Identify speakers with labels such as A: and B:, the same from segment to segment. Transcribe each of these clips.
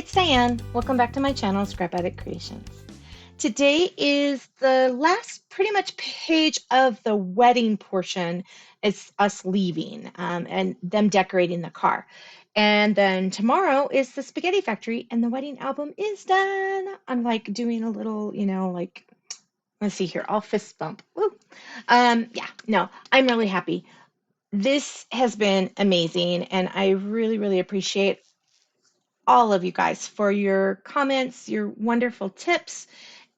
A: it's Diane. Welcome back to my channel, Scrap Addict Creations. Today is the last pretty much page of the wedding portion. It's us leaving and them decorating the car. And then tomorrow is the spaghetti factory and the wedding album is done. I'm like doing a little, like, let's see here. I'll fist bump. Woo. Yeah, no, I'm really happy. This has been amazing and I really, really appreciate all of you guys for your comments, your wonderful tips,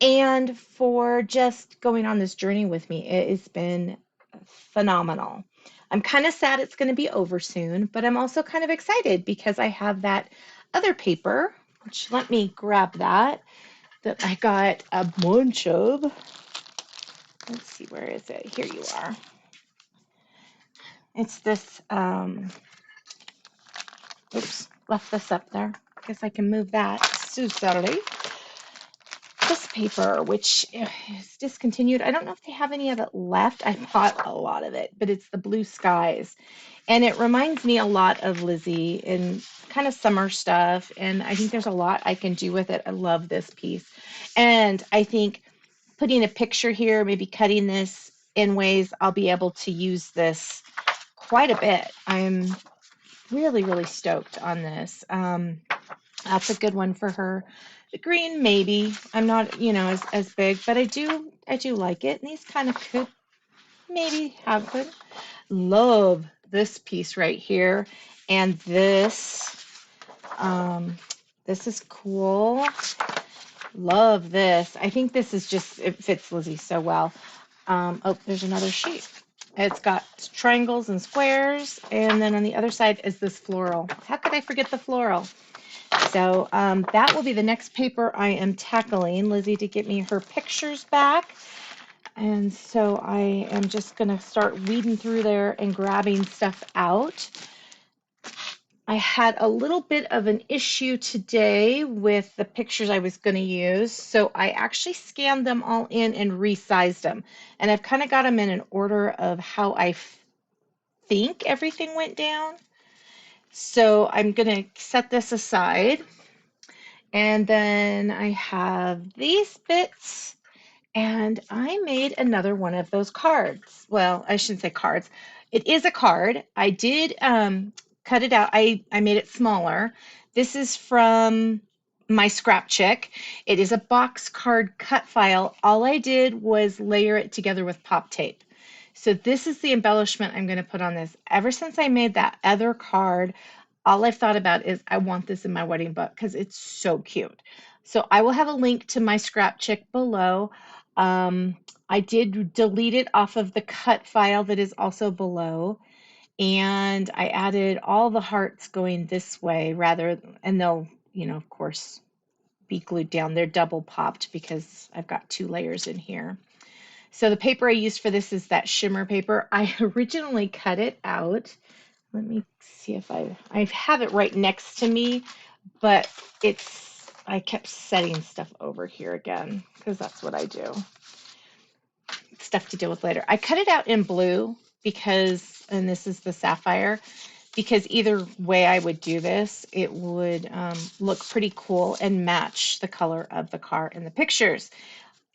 A: and for just going on this journey with me. It has been phenomenal. I'm kind of sad it's going to be over soon, but I'm also kind of excited because I have that other paper, which let me grab that I got a bunch of. Let's see, where is it? Here you are. It's this, oops, left this up there. I guess I can move that. So sorry. This paper, which is discontinued. I don't know if they have any of it left. I bought a lot of it, but it's the Blue Skies. And it reminds me a lot of Lizzie and kind of summer stuff. And I think there's a lot I can do with it. I love this piece. And I think putting a picture here, maybe cutting this in ways I'll be able to use this quite a bit. I'm really, really stoked on this. That's a good one for her. The green, maybe. I'm not, as big, but I do like it. And these kind of could maybe have good. Love this piece right here. And this is cool. Love this. I think this is just, it fits Lizzie so well. Oh, there's another sheet. It's got triangles and squares. And then on the other side is this floral. How could I forget the floral? So that will be the next paper I am tackling. Lizzie to get me her pictures back. And so I am just going to start weeding through there and grabbing stuff out. I had a little bit of an issue today with the pictures I was going to use. So I actually scanned them all in and resized them. And I've kind of got them in an order of how I think everything went down. So I'm going to set this aside. And then I have these bits, and I made another one of those cards. Well, I shouldn't say cards. It is a card. I did cut it out. I made it smaller. This is from my scrap chick. It is a box card cut file. All I did was layer it together with pop tape. So this is the embellishment I'm going to put on this. Ever since I made that other card, all I've thought about is I want this in my wedding book because it's so cute. So I will have a link to my scrap chick below. I did delete it off of the cut file that is also below. And I added all the hearts going this way and they'll, of course, be glued down. They're double popped because I've got 2 layers in here. So the paper I used for this is that shimmer paper. I originally cut it out. Let me see if I have it right next to me, but I kept setting stuff over here again because that's what I do. Stuff to deal with later. I cut it out in blue and this is the sapphire, because either way I would do this, it would look pretty cool and match the color of the car in the pictures.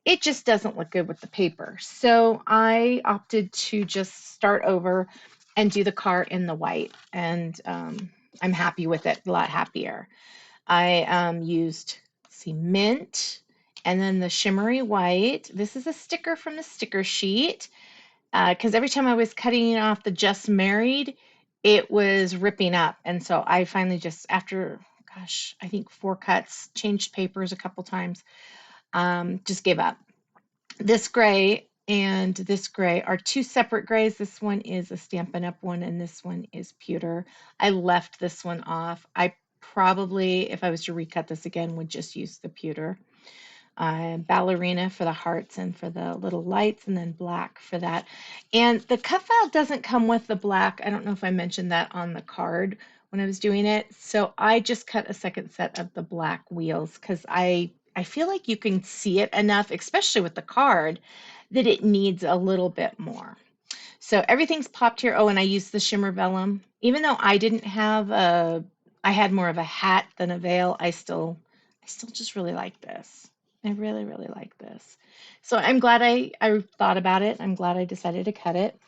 A: It just doesn't look good with the paper. So I opted to just start over and do the car in the white. And I'm happy with it, a lot happier. I used mint and then the shimmery white. This is a sticker from the sticker sheet because every time I was cutting off the Just Married, it was ripping up. And so I finally just, after, I think 4 cuts, changed papers a couple times, just gave up. This gray and this gray are 2 separate grays. This one is a Stampin' Up! One, and this one is Pewter. I left this one off. I probably, if I was to recut this again, would just use the Pewter. Ballerina for the hearts and for the little lights, and then black for that. And the cut file doesn't come with the black. I don't know if I mentioned that on the card when I was doing it. So I just cut a second set of the black wheels because I feel like you can see it enough, especially with the card, that it needs a little bit more. So everything's popped here. Oh, and I used the Shimmer Vellum. Even though I didn't have a I had more of a hat than a veil. I still just really like this. I really, really like this. So I'm glad I thought about it. I'm glad I decided to cut it.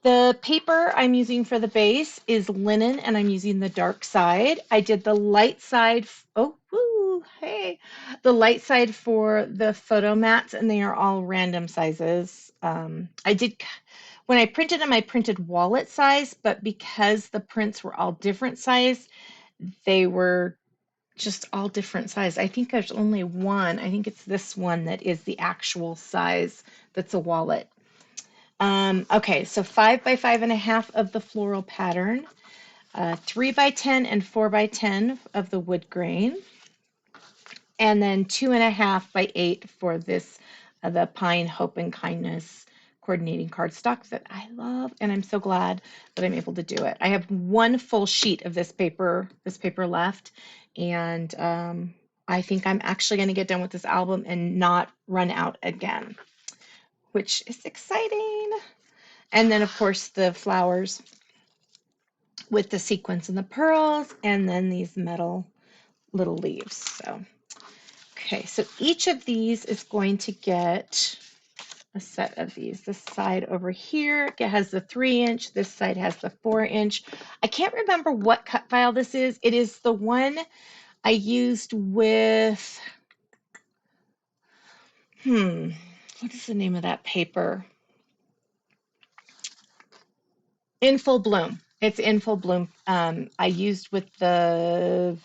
A: The paper I'm using for the base is linen, and I'm using the dark side. I did the light side. Oh, woo, hey. The light side for the photo mats, and they are all random sizes. When I printed them, I printed wallet size, but because the prints were all different size, they were just all different size. I think there's only one. I think it's this one that is the actual size that's a wallet. Okay, so 5 by 5.5 of the floral pattern, 3 by 10 and 4 by 10 of the wood grain, and then 2.5 by 8 for this, the Pine Hope and Kindness coordinating cardstock that I love, and I'm so glad that I'm able to do it. I have one full sheet of this paper left, and I think I'm actually going to get done with this album and not run out again, which is exciting. And then, of course, the flowers with the sequins and the pearls, and then these metal little leaves. So, okay, so each of these is going to get a set of these. This side over here, it has the 3-inch. This side has the 4-inch. I can't remember what cut file this is. It is the one I used with, what is the name of that paper? In Full Bloom. It's In Full Bloom. I used with the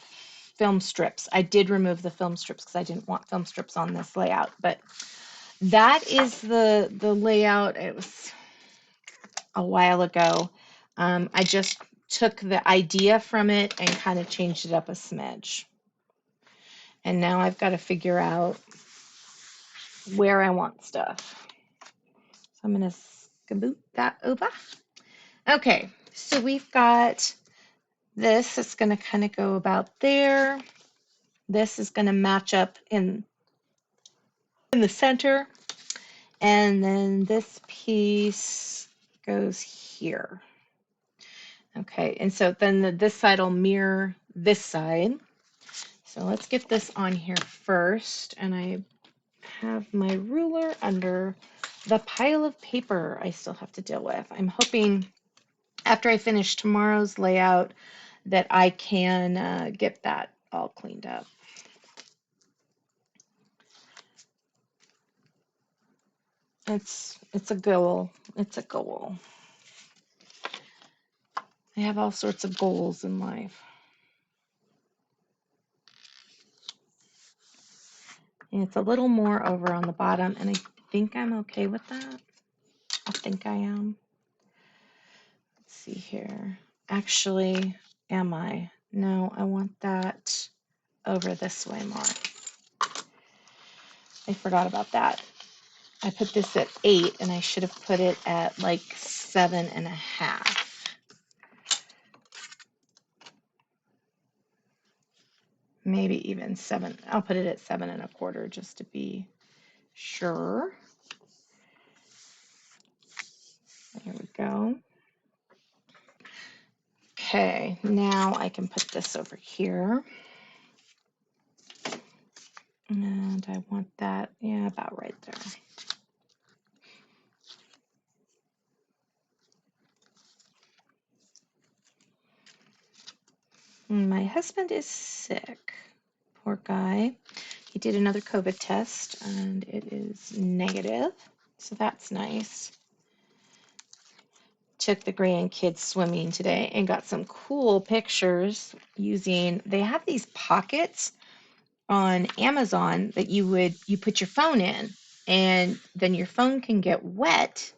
A: film strips. I did remove the film strips because I didn't want film strips on this layout, but that is the layout. It was a while ago. I just took the idea from it and kind of changed it up a smidge. And now I've got to figure out where I want stuff. So I'm going to scoot that over. Okay, so we've got this. It's going to kind of go about there. This is going to match up in the center. And then this piece goes here. Okay, and so then this side will mirror this side. So let's get this on here first. And I have my ruler under the pile of paper I still have to deal with. I'm hoping after I finish tomorrow's layout that I can get that all cleaned up. It's a goal. It's a goal. I have all sorts of goals in life. And it's a little more over on the bottom, and I think I'm okay with that. I think I am. Let's see here. Actually, am I? No, I want that over this way more. I forgot about that. I put this at 8, and I should have put it at like 7.5. Maybe even 7. I'll put it at 7.25 just to be sure. There we go. Okay, now I can put this over here. And I want that, yeah, about right there. My husband is sick. Poor guy. He did another COVID test and it is negative. So that's nice. Took the grandkids swimming today and got some cool pictures using, they have these pockets on Amazon that you put your phone in, and then your phone can get wet.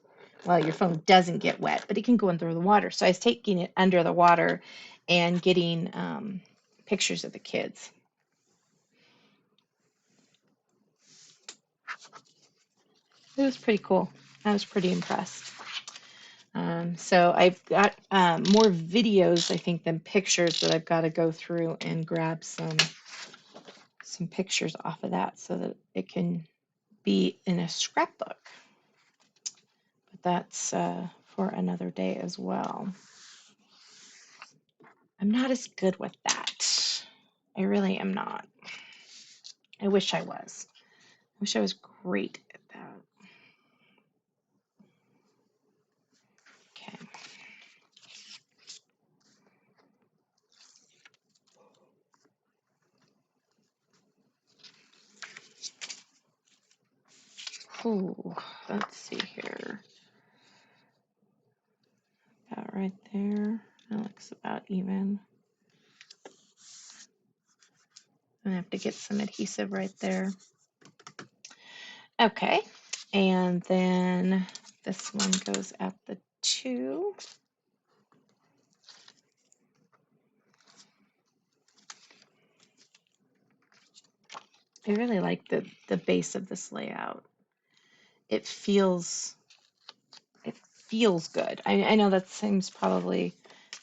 A: Well, your phone doesn't get wet, but it can go under the water. So I was taking it under the water and getting pictures of the kids. It was pretty cool. I was pretty impressed. So I've got more videos, I think, than pictures that I've got to go through and grab some pictures off of that so that it can be in a scrapbook. But that's for another day as well. I'm not as good with that. I really am not. I wish I was. I wish I was great at that. Okay. Ooh, let's see here. About right there. That looks about even. I'm gonna have to get some adhesive right there. Okay, and then this one goes at the 2. I really like the base of this layout. It feels good. I know that seems probably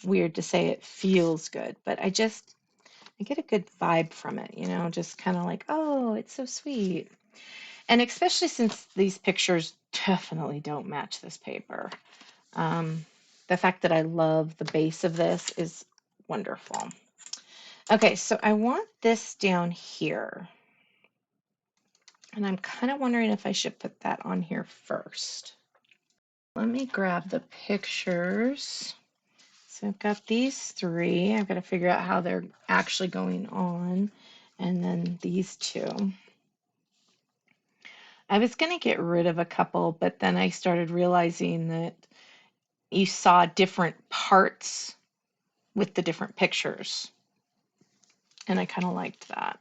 A: weird to say it feels good, but I get a good vibe from it, you know, just kind of like, oh, it's so sweet. And especially since these pictures definitely don't match this paper. The fact that I love the base of this is wonderful. Okay, so I want this down here. And I'm kind of wondering if I should put that on here first. Let me grab the pictures. So I've got these 3. I've got to figure out how they're actually going on. And then these 2. I was going to get rid of a couple, but then I started realizing that you saw different parts with the different pictures. And I kind of liked that.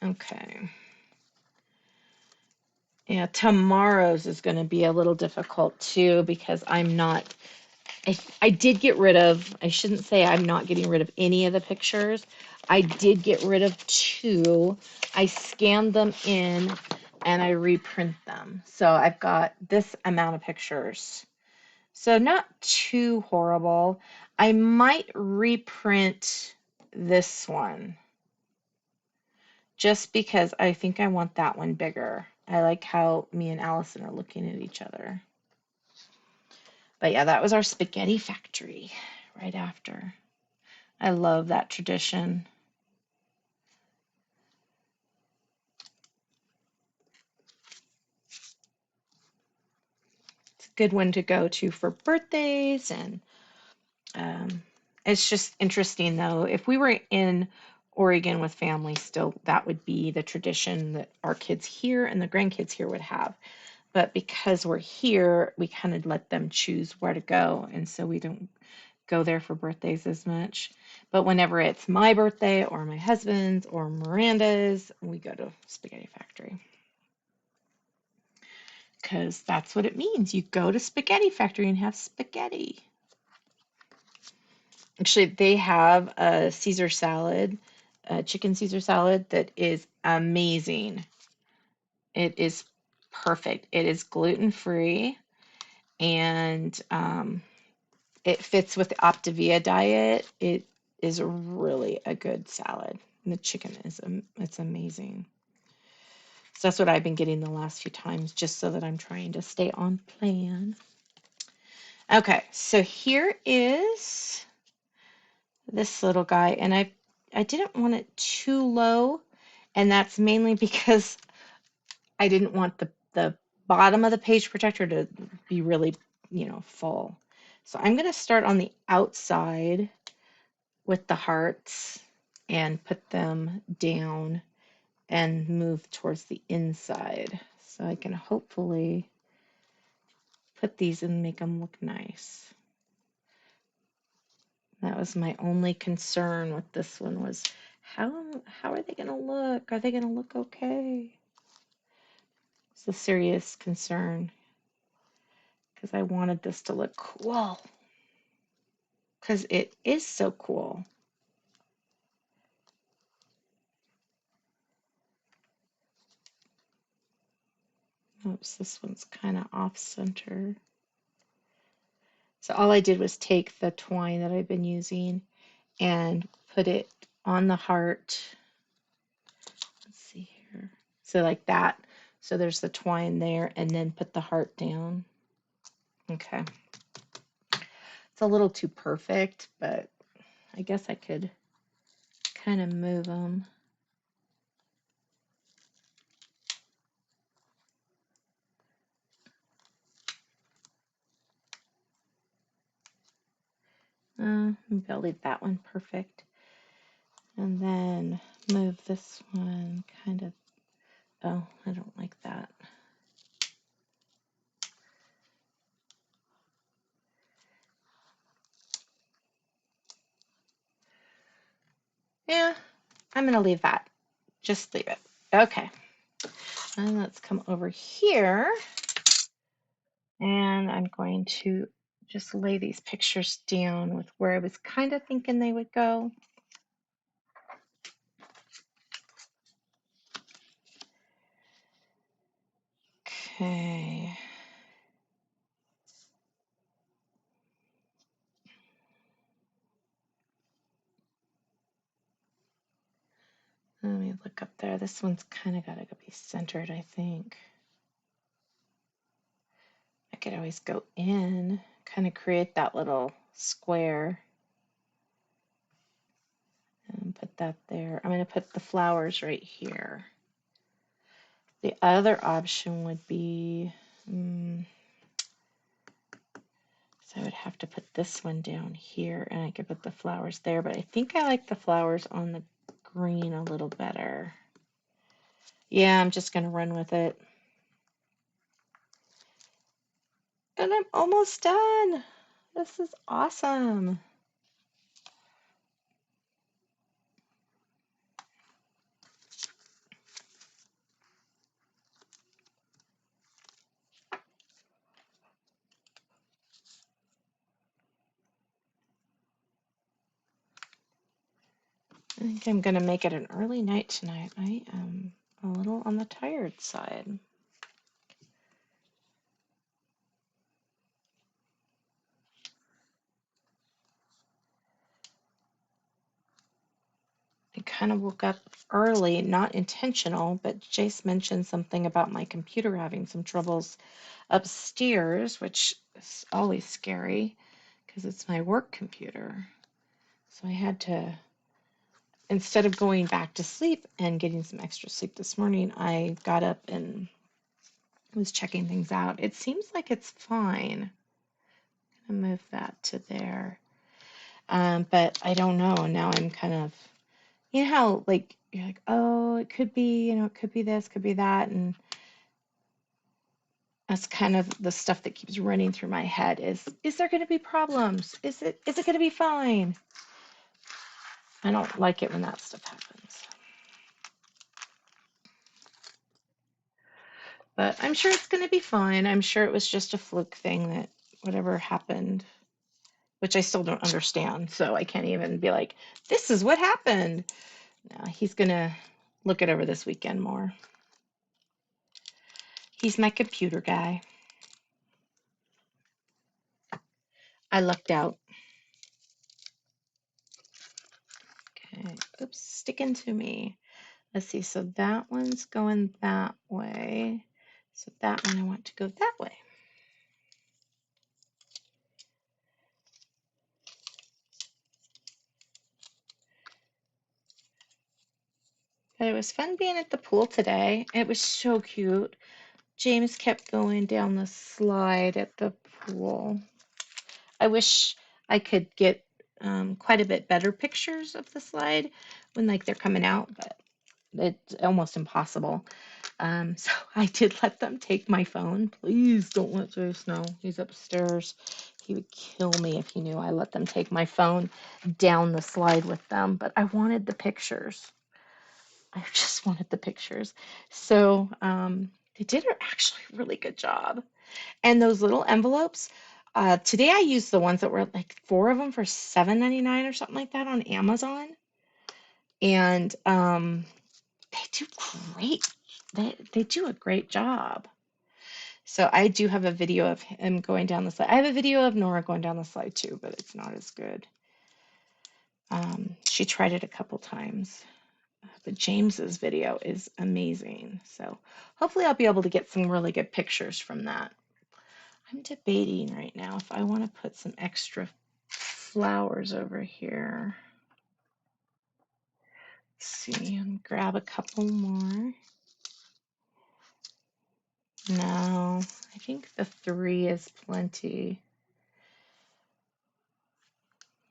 A: Okay. Yeah, tomorrow's is going to be a little difficult too because I did get rid of, I shouldn't say I'm not getting rid of any of the pictures. I did get rid of 2. I scanned them in and I reprint them. So I've got this amount of pictures. So not too horrible. I might reprint this one just because I think I want that one bigger. I like how me and Allison are looking at each other. But yeah, that was our spaghetti factory right after. I love that tradition. It's a good one to go to for birthdays, and it's just interesting though. If we were in Oregon with family still, that would be the tradition that our kids here and the grandkids here would have. But because we're here, we kind of let them choose where to go, and so we don't go there for birthdays as much. But whenever it's my birthday or my husband's or Miranda's, we go to Spaghetti Factory. Because that's what it means. You go to Spaghetti Factory and have spaghetti. Actually, they have a Caesar salad, a chicken Caesar salad that is amazing. It is perfect. It is gluten-free and it fits with the Optavia diet. It is really a good salad. And the chicken is it's amazing. So that's what I've been getting the last few times, just so that I'm trying to stay on plan. Okay, so here is this little guy, and I didn't want it too low, and that's mainly because I didn't want the bottom of the page protector to be really, full. So I'm going to start on the outside with the hearts and put them down and move towards the inside. So I can hopefully put these and make them look nice. That was my only concern with this one was how are they going to look? Are they going to look okay? It's a serious concern because I wanted this to look cool because it is so cool. Oops, this one's kind of off center. So all I did was take the twine that I've been using and put it on the heart. Let's see here. So like that. So there's the twine there and then put the heart down. Okay. It's a little too perfect, but I guess I could kind of move them. Maybe I'll leave that one perfect. And then move this one kind of, oh, I don't like that. Yeah, I'm going to leave that. Just leave it. Okay. And let's come over here. And I'm going to just lay these pictures down with where I was kind of thinking they would go. Okay. Let me look up there. This one's kind of got to be centered, I think. I could always go in, kind of create that little square and put that there. I'm going to put the flowers right here. The other option would be, so I would have to put this one down here and I could put the flowers there, but I think I like the flowers on the green a little better. Yeah, I'm just going to run with it. And I'm almost done. This is awesome. I think I'm going to make it an early night tonight. I am a little on the tired side. I kind of woke up early, not intentional, but Jace mentioned something about my computer having some troubles upstairs, which is always scary because it's my work computer. So I had to, instead of going back to sleep and getting some extra sleep this morning, I got up and was checking things out. It seems like it's fine. I'm gonna move that to there. But I don't know. Now I'm kind of, you know how like you're like, oh, it could be, it could be this, could be that, and that's kind of the stuff that keeps running through my head is there going to be problems? Is it going to be fine? I don't like it when that stuff happens. But I'm sure it's going to be fine. I'm sure it was just a fluke thing that whatever happened, which I still don't understand. So I can't even be like, this is what happened. No, he's going to look it over this weekend more. He's my computer guy. I lucked out. Okay, oops, sticking to me. Let's see, so that one's going that way. So that one I want to go that way. But it was fun being at the pool today. It was so cute. James kept going down the slide at the pool. I wish I could get quite a bit better pictures of the slide when like they're coming out, but it's almost impossible. So I did let them take my phone. Please don't let Jace know. He's upstairs. He would kill me if he knew I let them take my phone down the slide with them. But I wanted the pictures. I just wanted the pictures. So they did actually a really good job. And those little envelopes, today I used the ones that were like 4 of them for $7.99 or something like that on Amazon. And they do great. They do a great job. So I do have a video of him going down the slide. I have a video of Nora going down the slide too, but it's not as good. She tried it a couple times. But James's video is amazing. So hopefully I'll be able to get some really good pictures from that. I'm debating right now if I want to put some extra flowers over here. Let's see, and grab a couple more. No, I think the 3 is plenty.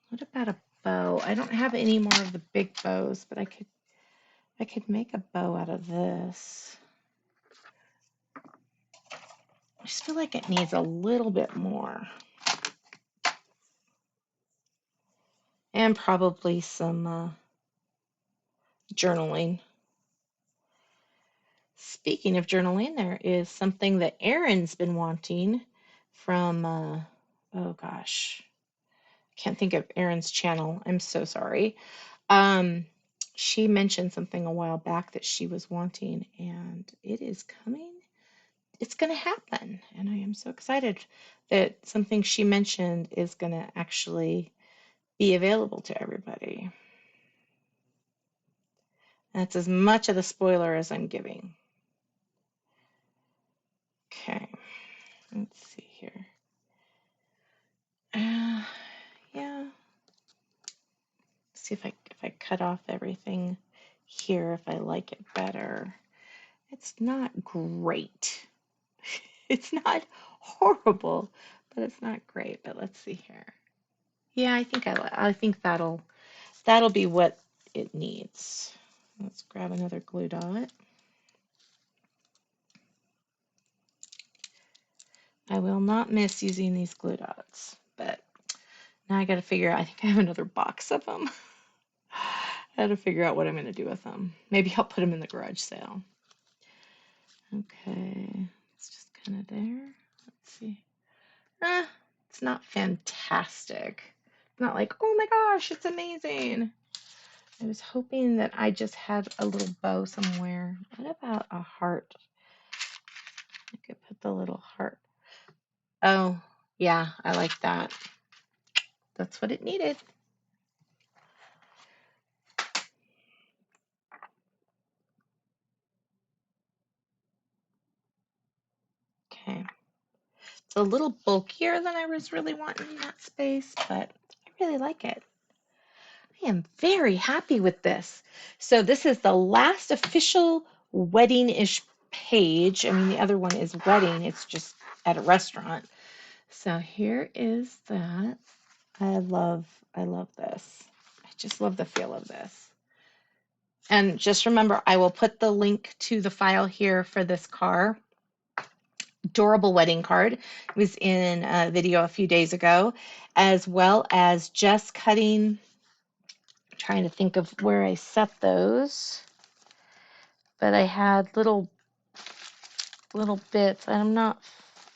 A: What about a bow? I don't have any more of the big bows, but I could make a bow out of this. I just feel like it needs a little bit more. And probably some journaling. Speaking of journaling, there is something that Erin's been wanting from, oh gosh, can't think of Erin's channel. I'm so sorry. She mentioned something a while back that she was wanting, and it is coming. It's going to happen, and I am so excited that something she mentioned is going to actually be available to everybody. That's as much of the spoiler as I'm giving. Okay, let's see here. Yeah. See if I cut off everything here, if I like it better. It's not great. It's not horrible, but it's not great. But let's see here. Yeah, I think that'll be what it needs. Let's grab another glue dot. I will not miss using these glue dots, but now I got to figure out. I think I have another box of them. I got to figure out what I'm going to do with them. Maybe I'll put them in the garage sale. Okay, it's just kind of there. Let's see. It's not fantastic. It's not like, oh my gosh, it's amazing. I was hoping that I just had a little bow somewhere. What about a heart? I could put the little heart. Oh, yeah, I like that. That's what it needed. Okay. It's a little bulkier than I was really wanting in that space, but I really like it. I am very happy with this. So this is the last official wedding-ish page. I mean, the other one is wedding. It's just at a restaurant. So here is that. I love this. I just love the feel of this. And just remember, I will put the link to the file here for this adorable wedding card. It was in a video a few days ago, as well as just cutting. I'm trying to think of where I set those, but I had little bits, and I'm not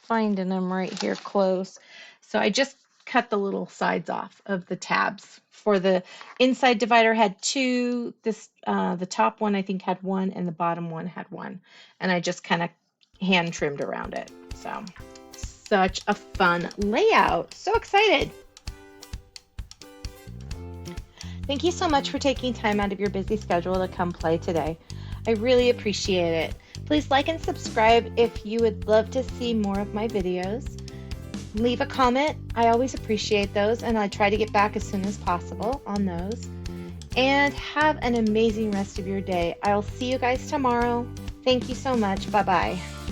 A: finding them right here close. So I just cut the little sides off of the tabs. For the inside divider had 2. This the top one I think had 1, and the bottom one had 1. And I just kind of hand trimmed around it. So such a fun layout. So excited. Thank you so much for taking time out of your busy schedule to come play today. I really appreciate it. Please like and subscribe if you would love to see more of my videos. Leave a comment. I always appreciate those, and I try to get back as soon as possible on those. And have an amazing rest of your day. I'll see you guys tomorrow. Thank you so much. Bye-bye.